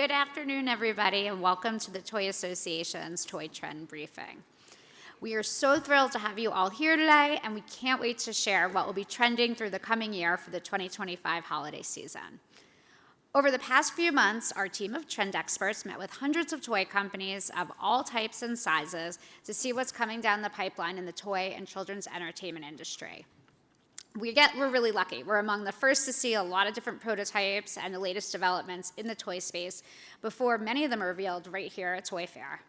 Good afternoon, everybody, and welcome to the Toy Association's Toy Trend Briefing. We are so thrilled to have you all here today, and we can't wait to share what will be trending through the coming year for the 2025 holiday season. Over the past few months, our team of trend experts met with hundreds of toy companies of all types and sizes to see what's coming down the pipeline in the toy and children's entertainment industry. We're really lucky. We're among the first to see a lot of different prototypes and the latest developments in the toy space before many of them are revealed right here at Toy Fair.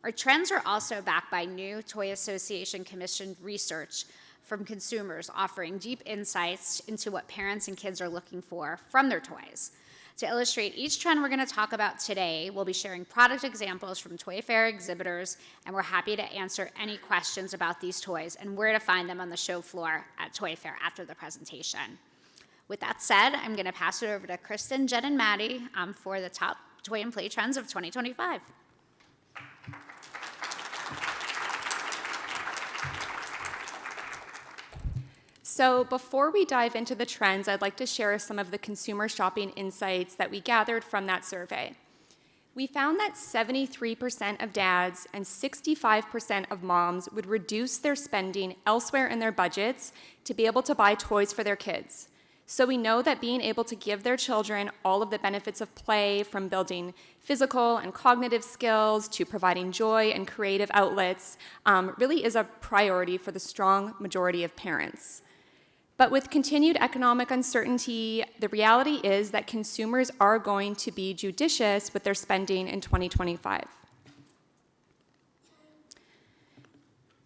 Our trends are also backed by new Toy Association commissioned research from consumers offering deep insights into what parents and kids are looking for from their toys. To illustrate each trend we're going to talk about today, we'll be sharing product examples from Toy Fair exhibitors, and we're happy to answer any questions about these toys and where to find them on the show floor at Toy Fair after the presentation. With that said, I'm going to pass it over to Kristen, Jen, and Maddie for the top toy and play trends of 2025. So before we dive into the trends, I'd like to share some of the consumer shopping insights that we gathered from that survey. We found that 73% of dads and 65% of moms would reduce their spending elsewhere in their budgets to be able to buy toys for their kids. So we know that being able to give their children all of the benefits of play, from building physical and cognitive skills to providing joy and creative outlets, really is a priority for the strong majority of parents. But with continued economic uncertainty, the reality is that consumers are going to be judicious with their spending in 2025.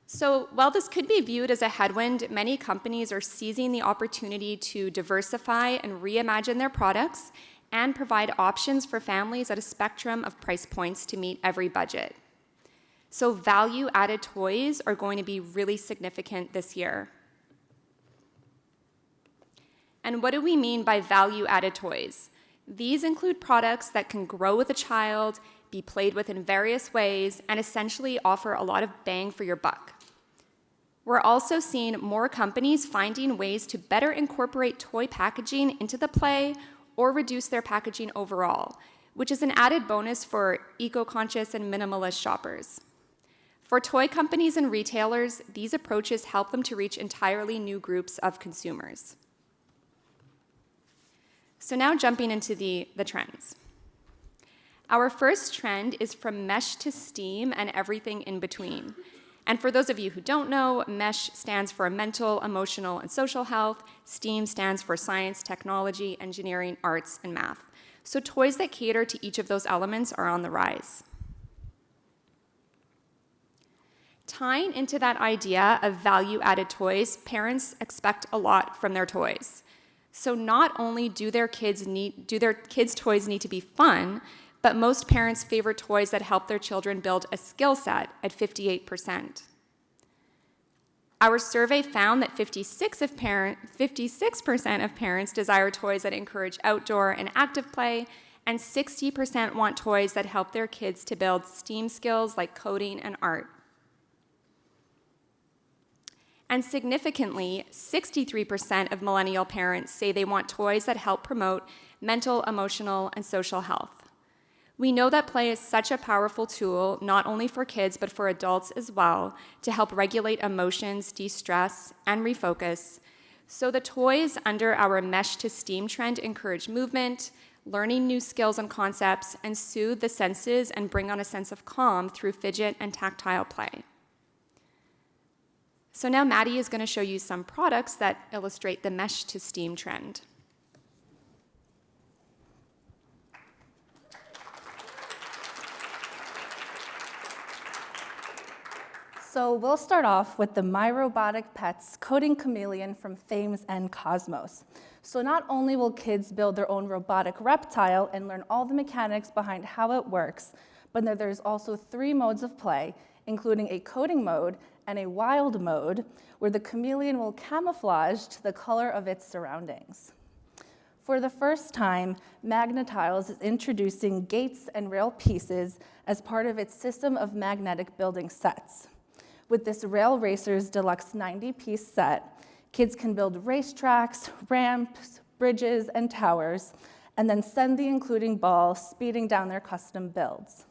So while this could be viewed as a headwind, many companies are seizing the opportunity to diversify and reimagine their products and provide options for families at a spectrum of price points to meet every budget. So value-added toys are going to be really significant this year. And what do we mean by value-added toys? These include products that can grow with a child, be played with in various ways, and essentially offer a lot of bang for your buck. We're also seeing more companies finding ways to better incorporate toy packaging into the play or reduce their packaging overall, which is an added bonus for eco-conscious and minimalist shoppers. For toy companies and retailers, these approaches help them to reach entirely new groups of consumers. So now jumping into the trends. Our first trend is from mesh to STEAM and everything in between. And for those of you who don't know, MESH stands for mental, emotional, and social health. STEAM stands for science, technology, engineering, arts, and math. So toys that cater to each of those elements are on the rise. Tying into that idea of value-added toys, parents expect a lot from their toys. So not only do their kids' toys need to be fun, but most parents favor toys that help their children build a skill set at 58%. Our survey found that 56% of parents desire toys that encourage outdoor and active play, and 60% want toys that help their kids to build STEAM skills like coding and art. And significantly, 63% of millennial parents say they want toys that help promote mental, emotional, and social health. We know that play is such a powerful tool, not only for kids, but for adults as well, to help regulate emotions, de-stress, and refocus. So the toys under our Mesh to STEAM trend encourage movement, learning new skills and concepts, and soothe the senses and bring on a sense of calm through fidget and tactile play. So now Maddie is going to show you some products that illustrate the Mesh to STEAM trend. So we'll start off with the My Robotic Pets Coding Chameleon from Thames and Cosmos. So not only will kids build their own robotic reptile and learn all the mechanics behind how it works, but there's also 3 modes of play, including a coding mode and a wild mode, where the chameleon will camouflage to the color of its surroundings. For the first time, Magnetiles is introducing gates and rail pieces as part of its system of magnetic building sets. With this Rail Racers Deluxe 90-piece set, kids can build racetracks, ramps, bridges, and towers, and then send the including ball, speeding down their custom builds.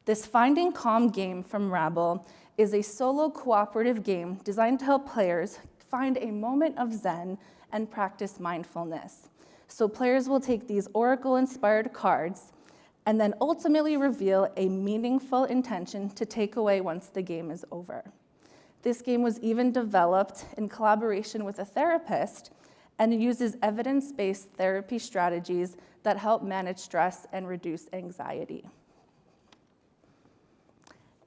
This Finding Calm game from Rabble is a solo cooperative game designed to help players find a moment of zen and practice mindfulness. So players will take these oracle-inspired cards and then ultimately reveal a meaningful intention to take away once the game is over. This game was even developed in collaboration with a therapist, and it uses evidence-based therapy strategies that help manage stress and reduce anxiety.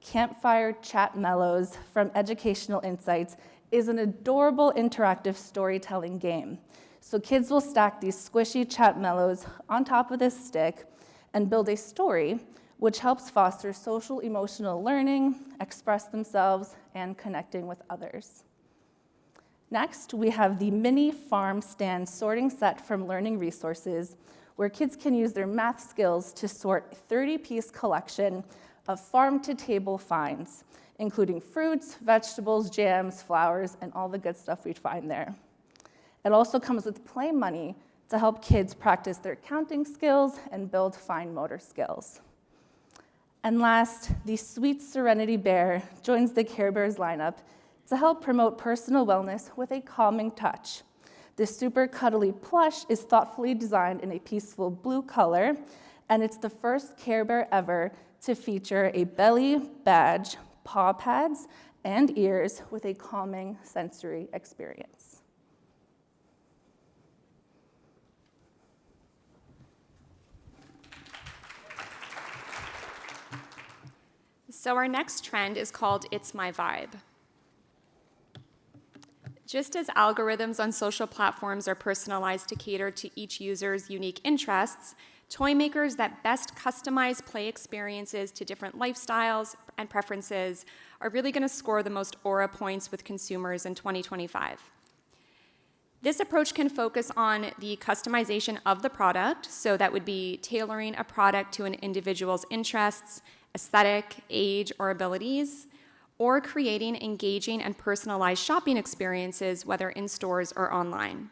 Campfire Chat Mellows from Educational Insights is an adorable interactive storytelling game. So kids will stack these squishy chat mellows on top of this stick and build a story, which helps foster social emotional learning, express themselves, and connecting with others. Next, we have the mini farm stand sorting set from Learning Resources, where kids can use their math skills to sort a 30-piece collection of farm-to-table finds, including fruits, vegetables, jams, flowers, and all the good stuff we'd find there. It also comes with play money to help kids practice their counting skills and build fine motor skills. And last, the Sweet Serenity Bear joins the Care Bears lineup to help promote personal wellness with a calming touch. This super cuddly plush is thoughtfully designed in a peaceful blue color, and it's the first Care Bear ever to feature a belly, badge, paw pads, and ears with a calming sensory experience. So our next trend is called It's My Vibe. Just as algorithms on social platforms are personalized to cater to each user's unique interests, toy makers that best customize play experiences to different lifestyles and preferences are really going to score the most aura points with consumers in 2025. This approach can focus on the customization of the product, so that would be tailoring a product to an individual's interests, aesthetic, age, or abilities, or creating engaging and personalized shopping experiences, whether in stores or online.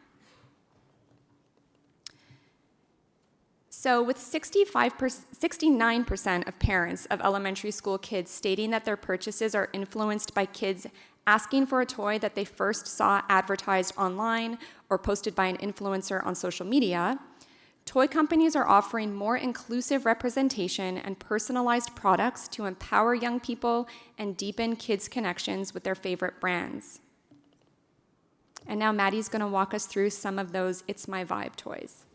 So with 69% of parents of elementary school kids stating that their purchases are influenced by kids asking for a toy that they first saw advertised online or posted by an influencer on social media, toy companies are offering more inclusive representation and personalized products to empower young people and deepen kids' connections with their favorite brands. And now Maddie's going to walk us through some of those It's My Vibe toys.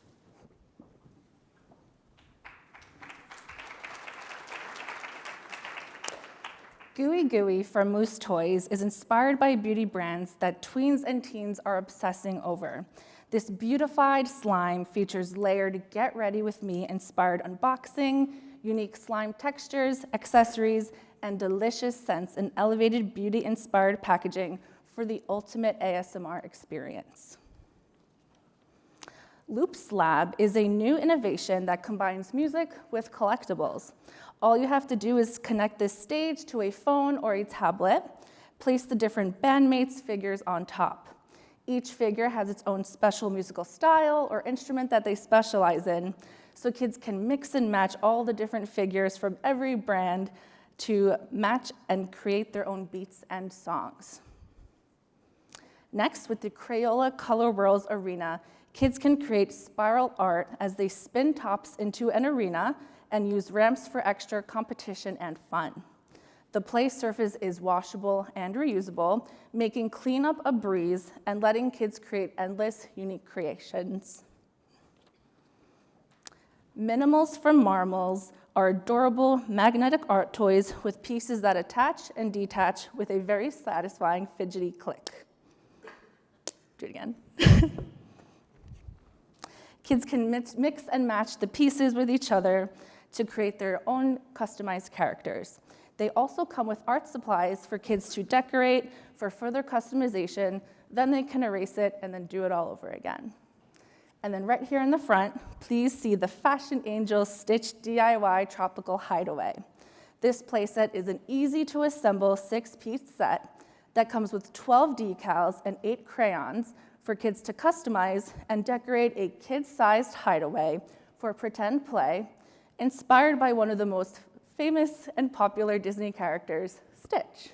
Gooey Gooey from Moose Toys is inspired by beauty brands that tweens and teens are obsessing over. This beautified slime features layered Get Ready With Me inspired unboxing, unique slime textures, accessories, and delicious scents in elevated beauty inspired packaging for the ultimate ASMR experience. Loops Lab is a new innovation that combines music with collectibles. All you have to do is connect this stage to a phone or a tablet, place the different bandmates figures on top. Each figure has its own special musical style or instrument that they specialize in, so kids can mix and match all the different figures from every brand to match and create their own beats and songs. Next, with the Crayola Color Whirls Arena, kids can create spiral art as they spin tops into an arena and use ramps for extra competition and fun. The play surface is washable and reusable, making cleanup a breeze and letting kids create endless, unique creations. Minimals from Marmals are adorable magnetic art toys with pieces that attach and detach with a very satisfying fidgety click. Do it again. Kids can mix and match the pieces with each other to create their own customized characters. They also come with art supplies for kids to decorate for further customization, then they can erase it and then do it all over again. And then right here in the front, please see the Fashion Angel Stitch DIY Tropical Hideaway. This playset is an easy-to-assemble 6-piece set that comes with 12 decals and 8 crayons for kids to customize and decorate a kid-sized hideaway for pretend play, inspired by one of the most famous and popular Disney characters, Stitch.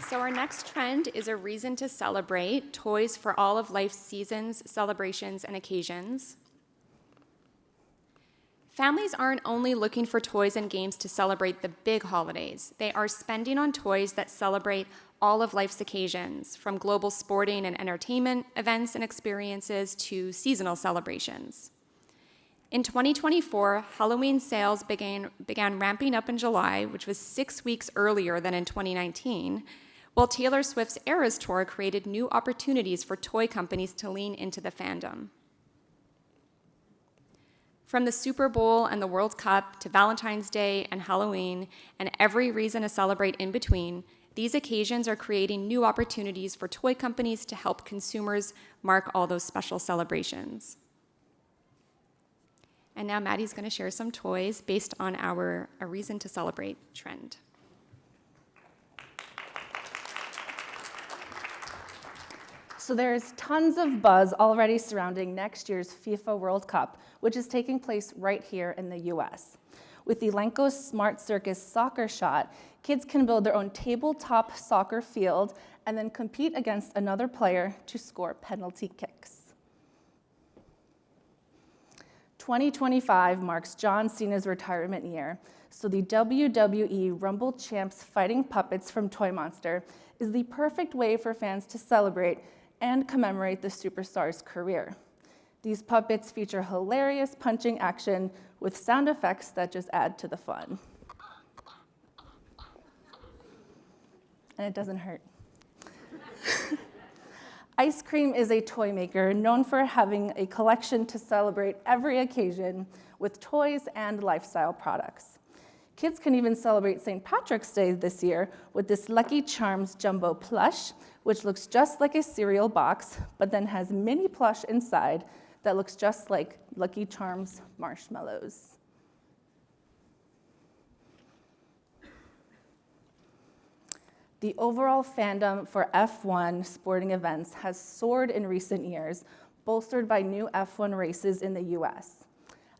So our next trend is a reason to celebrate, toys for all of life's seasons, celebrations, and occasions. Families aren't only looking for toys and games to celebrate the big holidays. They are spending on toys that celebrate all of life's occasions, from global sporting and entertainment events and experiences to seasonal celebrations. In 2024, Halloween sales began ramping up in July, which was 6 weeks earlier than in 2019, while Taylor Swift's Eras Tour created new opportunities for toy companies to lean into the fandom. From the Super Bowl and the World Cup to Valentine's Day and Halloween and every reason to celebrate in between, these occasions are creating new opportunities for toy companies to help consumers mark all those special celebrations. And now Maddie's going to share some toys based on our A Reason to Celebrate trend. So there's tons of buzz already surrounding next year's FIFA World Cup, which is taking place right here in the US. With the Lenko Smart Circus soccer shot, kids can build their own tabletop soccer field and then compete against another player to score penalty kicks. 2025 marks John Cena's retirement year, so the WWE Rumble Champs fighting puppets from Toy Monster is the perfect way for fans to celebrate and commemorate the superstar's career. These puppets feature hilarious punching action with sound effects that just add to the fun. And it doesn't hurt. Ice Cream is a toy maker known for having a collection to celebrate every occasion with toys and lifestyle products. Kids can even celebrate St. Patrick's Day this year with this Lucky Charms Jumbo plush, which looks just like a cereal box, but then has mini plush inside that looks just like Lucky Charms marshmallows. The overall fandom for F1 sporting events has soared in recent years, bolstered by new F1 races in the US.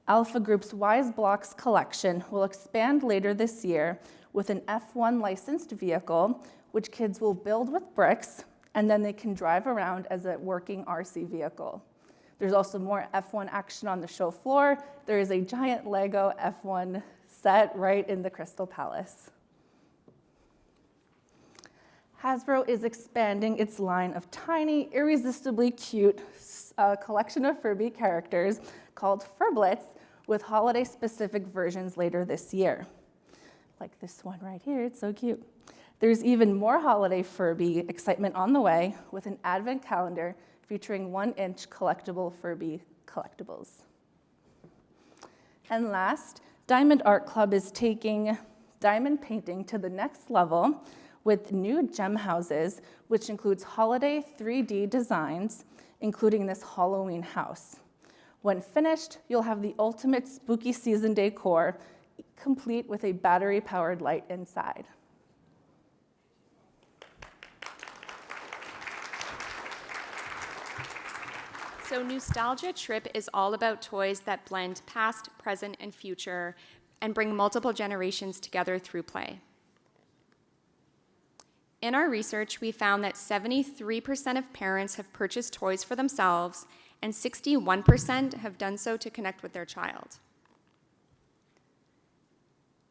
Alpha Group's Wise Blocks collection will expand later this year with an F1 licensed vehicle, which kids will build with bricks, and then they can drive around as a working RC vehicle. There's also more F1 action on the show floor. There is a giant Lego F1 set right in the Crystal Palace. Hasbro is expanding its line of tiny, irresistibly cute collection of Furby characters called Furblets with holiday-specific versions later this year. Like this one right here, it's so cute. There's even more holiday Furby excitement on the way with an advent calendar featuring 1-inch collectible Furby collectibles. And last, Diamond Art Club is taking diamond painting to the next level with new gem houses, which includes holiday 3D designs, including this Halloween house. When finished, you'll have the ultimate spooky season decor, complete with a battery-powered light inside. So Newstalgia Trip is all about toys that blend past, present, and future and bring multiple generations together through play. In our research, we found that 73% of parents have purchased toys for themselves and 61% have done so to connect with their child.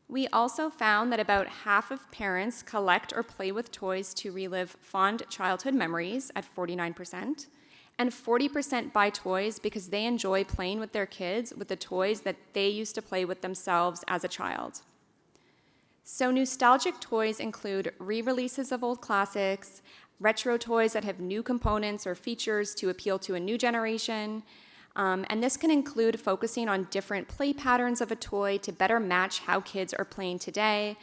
We also found that about half of parents collect or play with toys to relive fond childhood memories at 49%, and 40% buy toys because they enjoy playing with their kids with the toys that they used to play with themselves as a child. So nostalgic toys include re-releases of old classics, retro toys that have new components or features to appeal to a new generation, and this can include focusing on different play patterns of a toy to better match how kids are playing today,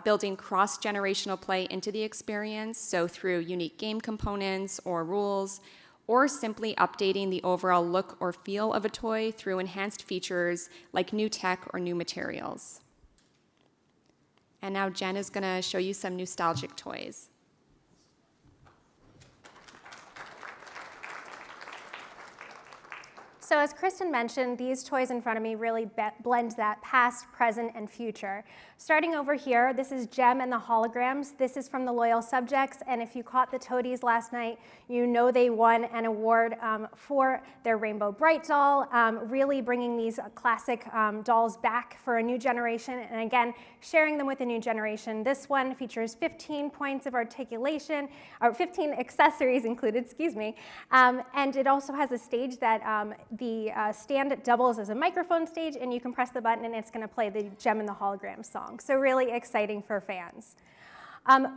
building cross-generational play into the experience, so through unique game components or rules, or simply updating the overall look or feel of a toy through enhanced features like new tech or new materials. And now Jen is going to show you some nostalgic toys. So as Kristen mentioned, these toys in front of me really blend that past, present, and future. Starting over here, this is Gem and the Holograms. This is from the Loyal Subjects, and if you caught the Toadies last night, you know they won an award for their Rainbow Bright doll, really bringing these classic dolls back for a new generation, and again, sharing them with a new generation. This one features 15 points of articulation, or 15 accessories included, excuse me, and it also has a stage that the stand doubles as a microphone stage, and you can press the button and it's going to play the Gem and the Hologram song. So really exciting for fans.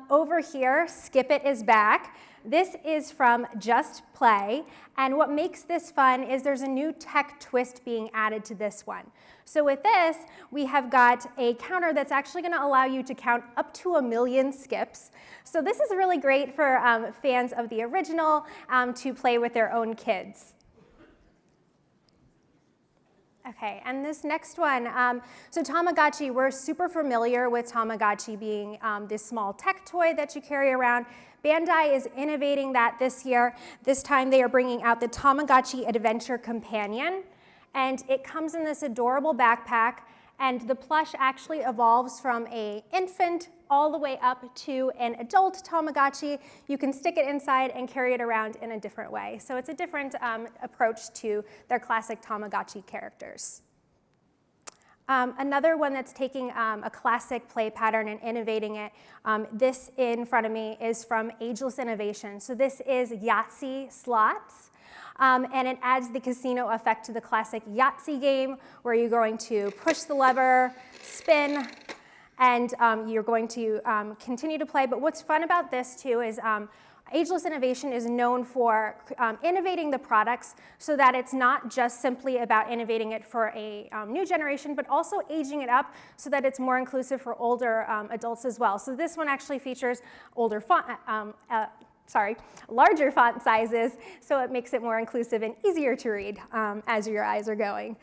Over here, Skip It is back. This is from Just Play, and what makes this fun is there's a new tech twist being added to this one. So with this, we have got a counter that's actually going to allow you to count up to 1 million skips. So this is really great for fans of the original to play with their own kids. Okay, and this next one, so Tamagotchi, we're super familiar with Tamagotchi being this small tech toy that you carry around. Bandai is innovating that this year. This time they are bringing out the Tamagotchi Adventure Companion, and it comes in this adorable backpack, and the plush actually evolves from an infant all the way up to an adult Tamagotchi. You can stick it inside and carry it around in a different way. So it's a different approach to their classic Tamagotchi characters. Another one that's taking a classic play pattern and innovating it, this in front of me is from Ageless Innovation. So this is Yahtzee slots. And it adds the casino effect to the classic Yahtzee game, where you're going to push the lever, spin, and you're going to continue to play. But what's fun about this too is Ageless Innovation is known for innovating the products so that it's not just simply about innovating it for a new generation, but also aging it up so that it's more inclusive for older adults as well. So this one actually features larger font sizes, so it makes it more inclusive and easier to read as your eyes are going.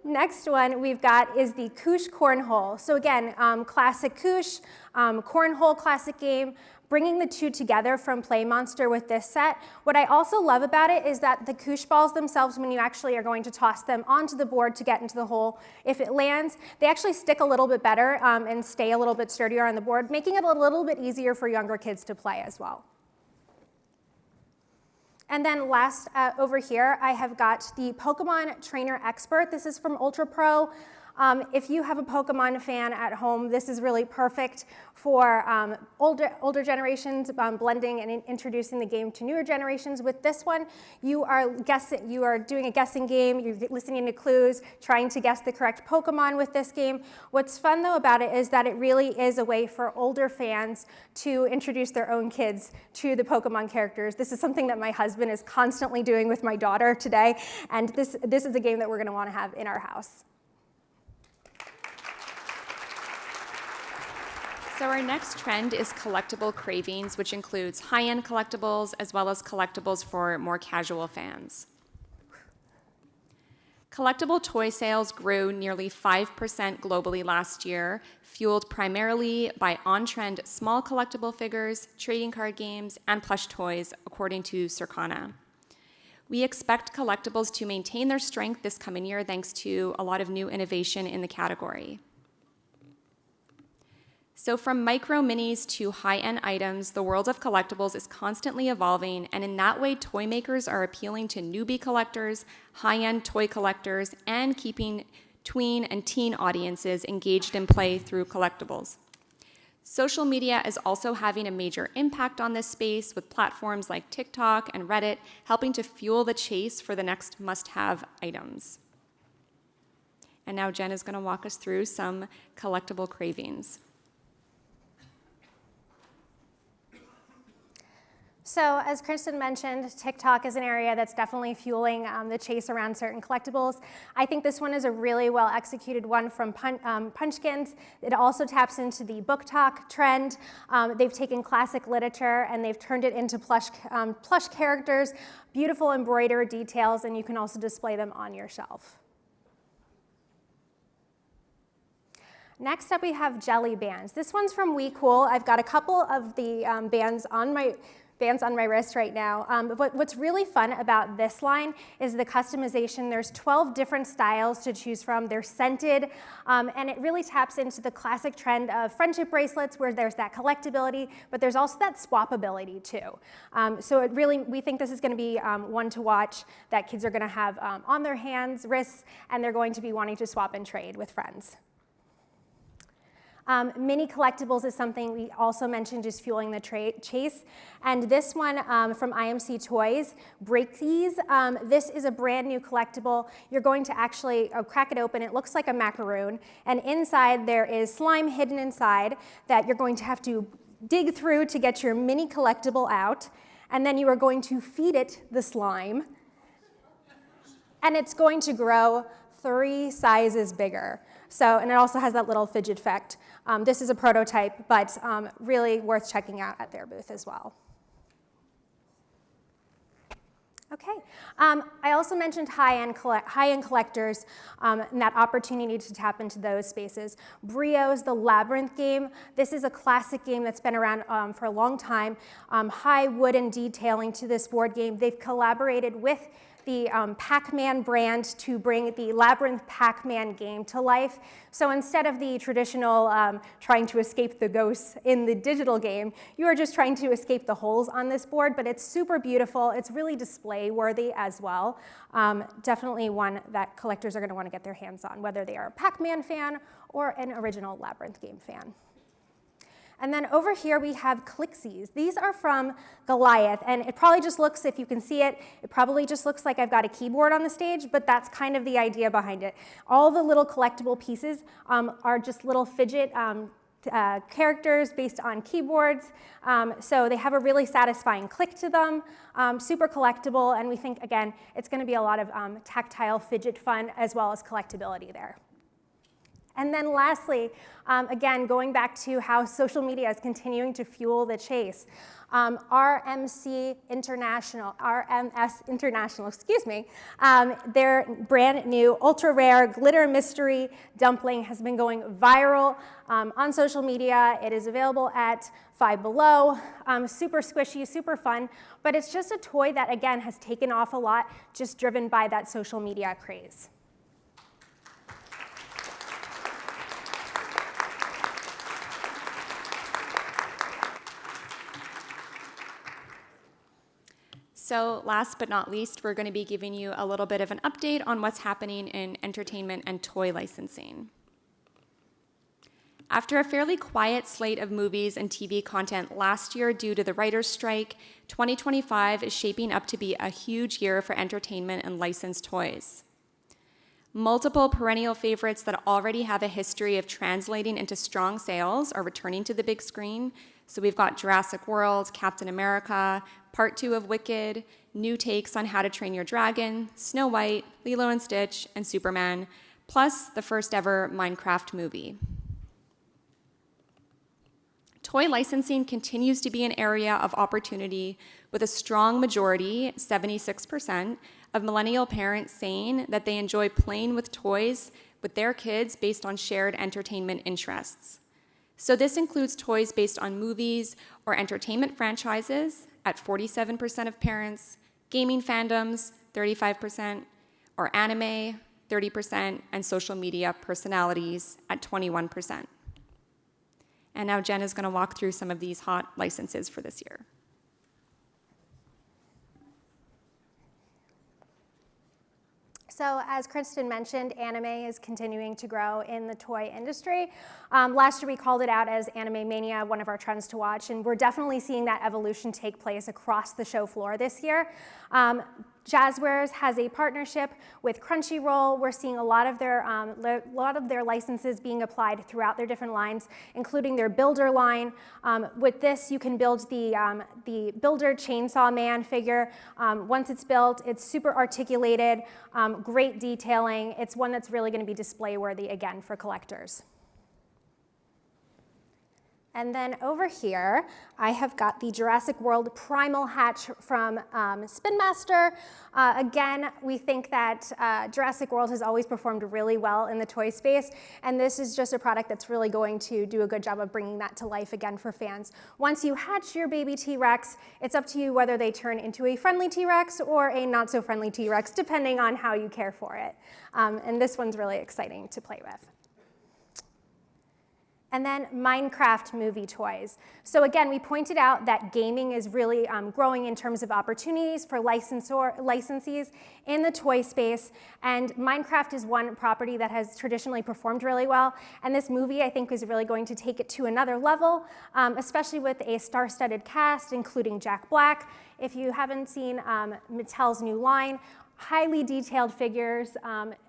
Next one we've got is the Koosh Cornhole. So again, classic Koosh, Cornhole classic game, bringing the two together from Play Monster with this set. What I also love about it is that the Koosh balls themselves, when you actually are going to toss them onto the board to get into the hole, if it lands, they actually stick a little bit better and stay a little bit sturdier on the board, making it a little bit easier for younger kids to play as well. And then last over here, I have got the Pokemon Trainer Expert. This is from Ultra Pro. If you have a Pokemon fan at home, this is really perfect for older generations, blending and introducing the game to newer generations. With this one, you are doing a guessing game, you're listening to clues, trying to guess the correct Pokemon with this game. What's fun though about it is that it really is a way for older fans to introduce their own kids to the Pokemon characters. This is something that my husband is constantly doing with my daughter today, and this is a game that we're going to want to have in our house. So our next trend is collectible cravings, which includes high-end collectibles as well as collectibles for more casual fans. Collectible toy sales grew nearly 5% globally last year, fueled primarily by on-trend small collectible figures, trading card games, and plush toys, according to Circana. We expect collectibles to maintain their strength this coming year thanks to a lot of new innovation in the category. So from micro minis to high-end items, the world of collectibles is constantly evolving, and in that way, toy makers are appealing to newbie collectors, high-end toy collectors, and keeping tween and teen audiences engaged in play through collectibles. Social media is also having a major impact on this space, with platforms like TikTok and Reddit helping to fuel the chase for the next must-have items. And now Jen is going to walk us through some collectible cravings. So as Kristen mentioned, TikTok is an area that's definitely fueling the chase around certain collectibles. I think this one is a really well executed one from Punchkins. It also taps into the book talk trend. They've taken classic literature and they've turned it into plush characters, beautiful embroidered details, and you can also display them on your shelf. Next up, we have jelly bands. This one's from We Cool. I've got a couple of the bands on my wrist right now. But what's really fun about this line is the customization. There's 12 different styles to choose from. They're scented, and it really taps into the classic trend of friendship bracelets where there's that collectability, but there's also that swappability too. So we think this is gonna be one to watch that kids are gonna have on their hands, wrists, and they're going to be wanting to swap and trade with friends. Mini collectibles is something we also mentioned is fueling the chase. And this one from IMC Toys, Breakies. This is a brand new collectible. You're going to actually crack it open. It looks like a macaroon. And inside there is slime hidden inside that you're going to have to dig through to get your mini collectible out. And then you are going to feed it the slime. And it's going to grow 3 sizes bigger. So, and it also has that little fidget effect. This is a prototype, but really worth checking out at their booth as well. Okay, I also mentioned high-end collectors and that opportunity to tap into those spaces. Brio's The Labyrinth game. This is a classic game that's been around for a long time. High wooden detailing to this board game. They've collaborated with the Pac-Man brand to bring the Labyrinth Pac-Man game to life. So instead of the traditional trying to escape the ghosts in the digital game, you are just trying to escape the holes on this board, but it's super beautiful. It's really display worthy as well. Definitely one that collectors are gonna wanna get their hands on, whether they are a Pac-Man fan or an original Labyrinth game fan. And then over here we have Clixies. These are from Goliath, and it probably just looks, if you can see it, it probably just looks like I've got a keyboard on the stage, but that's kind of the idea behind it. All the little collectible pieces are just little fidget characters based on keyboards. So they have a really satisfying click to them, super collectible, and we think, again, it's gonna be a lot of tactile fidget fun as well as collectability there. And then lastly, again, going back to how social media is continuing to fuel the chase. RMS International, excuse me, their brand new ultra rare glitter mystery dumpling has been going viral on social media. It is available at Five Below, super squishy, super fun, but it's just a toy that, again, has taken off a lot, just driven by that social media craze. So last but not least, we're going to be giving you a little bit of an update on what's happening in entertainment and toy licensing. After a fairly quiet slate of movies and TV content last year due to the writer's strike, 2025 is shaping up to be a huge year for entertainment and licensed toys. Multiple perennial favorites that already have a history of translating into strong sales are returning to the big screen. So we've got Jurassic World, Captain America, Part 2 of Wicked, new takes on How to Train Your Dragon, Snow White, Lilo and Stitch, and Superman, plus the first ever Minecraft movie. Toy licensing continues to be an area of opportunity with a strong majority, 76%, of millennial parents saying that they enjoy playing with toys with their kids based on shared entertainment interests. So this includes toys based on movies or entertainment franchises at 47% of parents, gaming fandoms, 35%, or anime, 30%, and social media personalities at 21%. And now Jen is going to walk through some of these hot licenses for this year. So as Kristen mentioned, anime is continuing to grow in the toy industry. Last year we called it out as Anime Mania, one of our trends to watch, and we're definitely seeing that evolution take place across the show floor this year. Jazzwares has a partnership with Crunchyroll. We're seeing a lot of their licenses being applied throughout their different lines, including their Builder line. With this, you can build the Builder Chainsaw Man figure. Once it's built, it's super articulated, great detailing. It's one that's really going to be display worthy again for collectors. And then over here, I have got the Jurassic World Primal Hatch from Spin Master. Again, we think that Jurassic World has always performed really well in the toy space, and this is just a product that's really going to do a good job of bringing that to life again for fans. Once you hatch your baby T-Rex, it's up to you whether they turn into a friendly T-Rex or a not so friendly T-Rex, depending on how you care for it. And this one's really exciting to play with. And then Minecraft movie toys. So again, we pointed out that gaming is really growing in terms of opportunities for licensees in the toy space. And Minecraft is one property that has traditionally performed really well. And this movie, I think, is really going to take it to another level, especially with a star-studded cast, including Jack Black. If you haven't seen Mattel's new line, highly detailed figures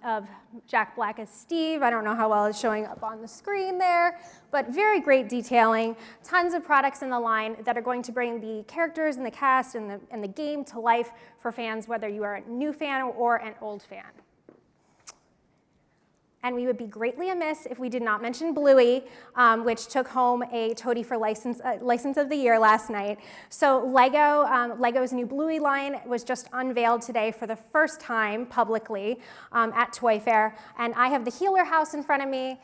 of Jack Black as Steve. I don't know how well it's showing up on the screen there, but very great detailing. Tons of products in the line that are going to bring the characters and the cast and the game to life for fans, whether you are a new fan or an old fan. And we would be greatly amiss if we did not mention Bluey, which took home a Toady for License of the Year last night. So Lego's new Bluey line was just unveiled today for the first time publicly at Toy Fair. And I have the Healer House in front of me.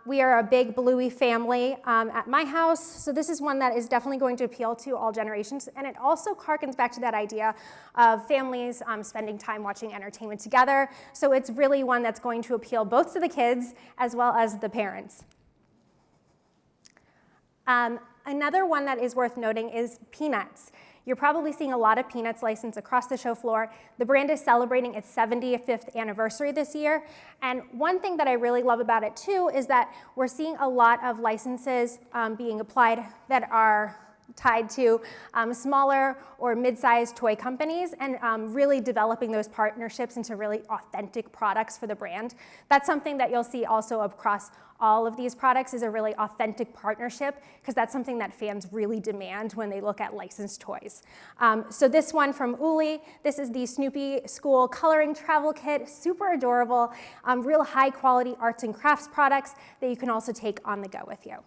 We are a big Bluey family at my house. So this is one that is definitely going to appeal to all generations. And it also harkens back to that idea of families spending time watching entertainment together. So it's really one that's going to appeal both to the kids as well as the parents. Another one that is worth noting is Peanuts. You're probably seeing a lot of Peanuts licensed across the show floor. The brand is celebrating its 75th anniversary this year. And one thing that I really love about it too is that we're seeing a lot of licenses being applied that are tied to smaller or mid-sized toy companies and really developing those partnerships into really authentic products for the brand. That's something that you'll see also across all of these products is a really authentic partnership because that's something that fans really demand when they look at licensed toys. So this one from Uli, this is the Snoopy School Coloring Travel Kit, super adorable, real high quality arts and crafts products that you can also take on the go with you.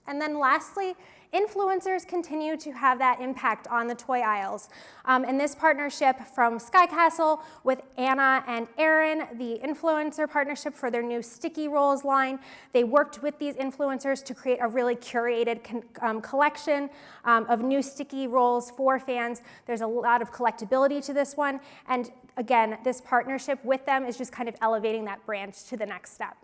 And then lastly, influencers continue to have that impact on the toy aisles. And this partnership from Sky Castle with Anna and Aaron, the influencer partnership for their new Sticky Rolls line, they worked with these influencers to create a really curated collection of new sticky rolls for fans. There's a lot of collectability to this one. And again, this partnership with them is just kind of elevating that brand to the next step.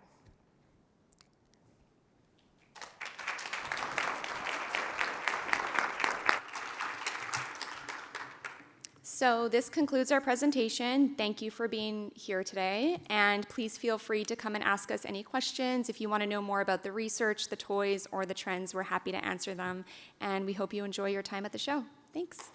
So this concludes our presentation. Thank you for being here today, and please feel free to come and ask us any questions. If you want to know more about the research, the toys, or the trends, we're happy to answer them, and we hope you enjoy your time at the show. Thanks.